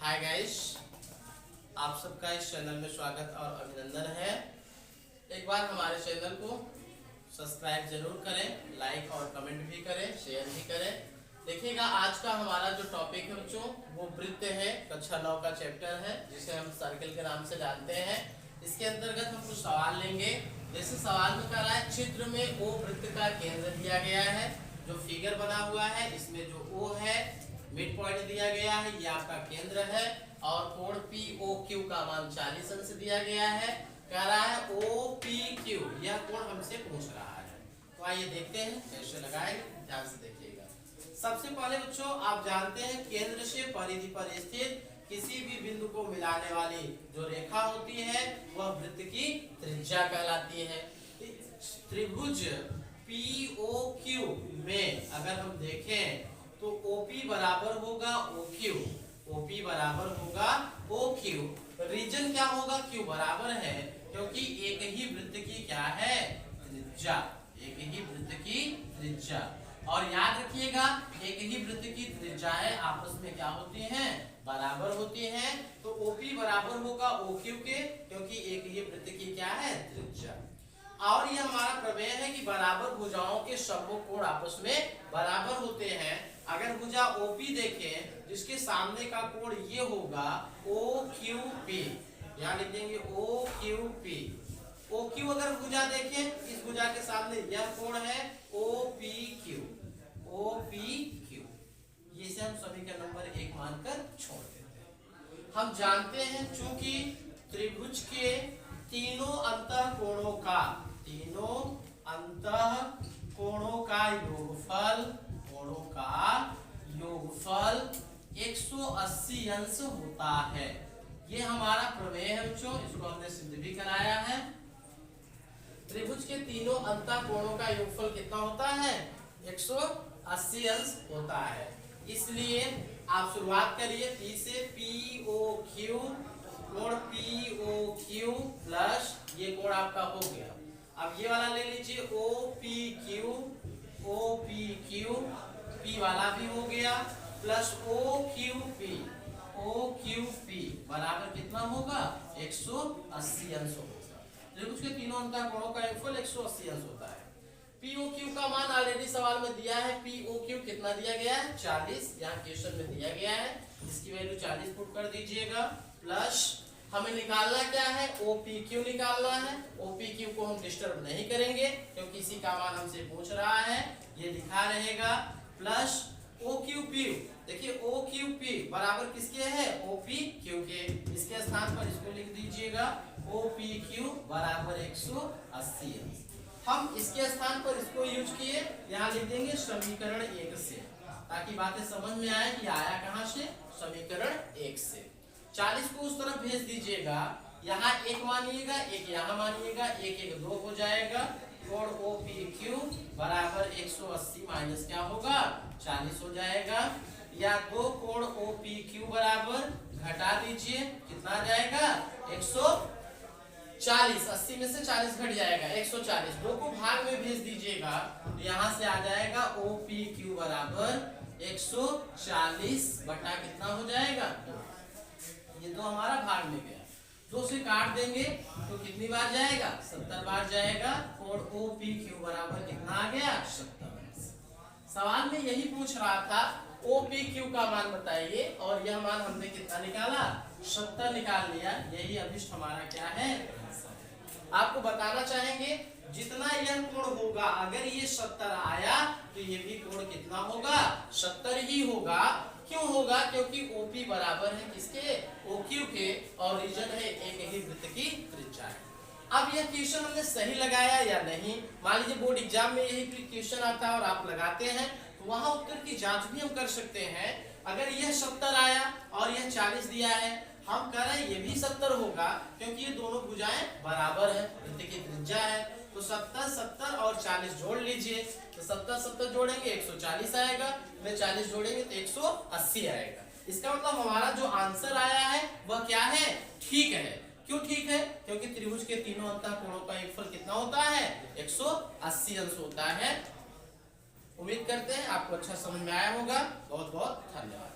Hi guys, आप सबका इस चैनल में स्वागत और अभिनंदन है। एक बार हमारे चैनल को सब्सक्राइब जरूर करें, लाइक और कमेंट भी करें, शेयर भी करें। देखिएगा, आज का हमारा जो टॉपिक है बच्चों, वो वृत्त है। कक्षा 9 का चैप्टर है, जिसे हम सर्कल के नाम से जानते हैं। इसके अंतर्गत हम कुछ सवाल लेंगे। जैसे सवाल में कह रहा है, चित्र में ओ वृत्त का केंद्र दिया गया है। जो फिगर बना हुआ है, इसमें जो ओ है, मिड पॉइंट दिया गया है, ये आपका केंद्र है। और कोण POQ का मान 40 अंश दिया गया है। कह रहा है OPQ, यह कोण हमसे पूछ रहा है। तो आइए देखते हैं कैसे लगाएंगे, ध्यान से देखिएगा। सबसे पहले बच्चों, आप जानते हैं केंद्र से परिधि पर स्थित किसी भी बिंदु को मिलाने वाली जो रेखा होती है, वह वृत्त की त्रिज्या कहलाती है। त्रिभुज POQ में अगर हम देखें तो OP बराबर होगा OQ, OP बराबर होगा OQ। रीजन क्या होगा? Q बराबर है, क्योंकि एक ही वृत्त की क्या है? त्रिज्या। एक ही वृत्त की त्रिज्या। और याद रखिएगा, एक ही वृत्त की त्रिज्याएं आपस में क्या होती हैं? बराबर होती हैं। तो OP बराबर होगा OQ के, क्योंकि एक ही वृत्त की क्या है? त्रिज्या। और ये हमारा प्रमेय है कि बराबर भुजाओं के सबों कोण आपस में बराबर होते हैं। अगर भुजा OP देखें, जिसके सामने का कोण ये होगा OQP, यहाँ लिख देंगे OQP। OQ अगर भुजा देखें, इस भुजा के सामने यह कोण है OPQ, OPQ। ये से हम सभी का नंबर 1 मानकर छोड़ देते हैं। हम जानते हैं, चूंकि त्रिभुज के तीनों अंतः कोणों का योगफल 180 अंश होता है। ये हमारा प्रमेय है बच्चों, इसको हमने सिद्ध भी कराया है। त्रिभुज के तीनों अंतः कोणों का योगफल कितना होता है? 180 अंश होता है। इसलिए आप शुरुआत करिए P से, POQ, कोण POQ प्लस ये कोण आपका हो गया। अब ये वाला ले लीजिए OPQ, P वाला भी हो गया, प्लस OQP बराबर कितना होगा? 180 अंश होगा। त्रिभुज के तीनों अंतः कोणों का योगफल 180 अंश होता है। POQ का मान ऑलरेडी सवाल में दिया है। POQ कितना दिया गया है? 40, यहाँ क्वेश्चन में दिया गया है। इसकी वैल्यू 40 पुट कर दीजिएगा। प्लस हमें निकालना क्या है? OPQ निकालना है। OPQ को हम डिस्टर्ब नहीं करेंगे, क्योंकि इसी का मान हमसे पूछ रहा है, ये लिखा रहेगा। प्लस OQP, देखिए OQP बराबर किसके है? OPQ के। इसके स्थान पर इसको लिख दीजिएगा OPQ बराबर 180 अंश। हम इसके स्थान पर इसको यूज किए, यहाँ लिख देंगे समीकरण 1 से, ताकि बातें समझ में आए कि आया कहाँ से? समीकरण 1 से। 40 को उस तरफ भेज दीजिएगा, यहाँ 1 मानिएगा, 1 यहाँ मानिएगा, 1 2 हो जाएगा। कोण OPQ बराबर 180 माइनस क्या होगा? 40 हो जाएगा। या 2 कोण OPQ बराबर घटा दीजिए, कितना आ जाएगा? 140। 80 में से 40 घट जाएगा, 140। 2 को भाग में भेज दीजिएगा, तो यहाँ से आ जाएगा OPQ बराबर 140 बटा कितना हो जाएगा? 2। ये तो हमारा भाग में गया। 2 से काट देंगे तो कितनी बार जाएगा? 70 बार जाएगा। कोण OPQ बराबर कितना आ गया? 70। सवाल में यही पूछ रहा था, OPQ का मान बताइए, और यह मान हमने कितना निकाला? 70 निकाल लिया। यही अभिष्ट हमारा क्या है? आपको बताना चाहेंगे, जितना यह कोण होगा, अगर ये 70 आया तो ये भी कोण कितना होगा? 70 ही होगा। क्यों होगा? क्योंकि OP बराबर है किसके? OQ के, और रीजन है एक ही वृत्त की त्रिज्या है। अब यह क्वेश्चन हमने सही लगाया या नहीं? मान लीजिए बोर्ड एग्जाम में यही क्वेश्चन आता है और आप लगाते हैं, तो वहां उत्तर की जांच भी हम कर सकते हैं। अगर यह 70 आया और यह 40 दिया है, हम कह रहे हैं ये भी 70 होगा, क्योंकि ये दोनों भुजाएं बराबर है, वृत्त की त्रिज्या है। तो 70 70 और 40 जोड़ लीजिए, तो 70 70 जोड़ेंगे 140 आएगा, में 40 जोड़ेंगे तो 180 आएगा। इसका मतलब हमारा जो आंसर आया है वह क्या है? ठीक है। क्यों ठीक है? क्योंकि त्रिभुज के तीनों अंतः कोणों का योगफल कितना होता है? 180 अंश होता है। उम्मीद करते हैं आपको अच्छा समझ में आया होगा। बहुत बहुत धन्यवाद।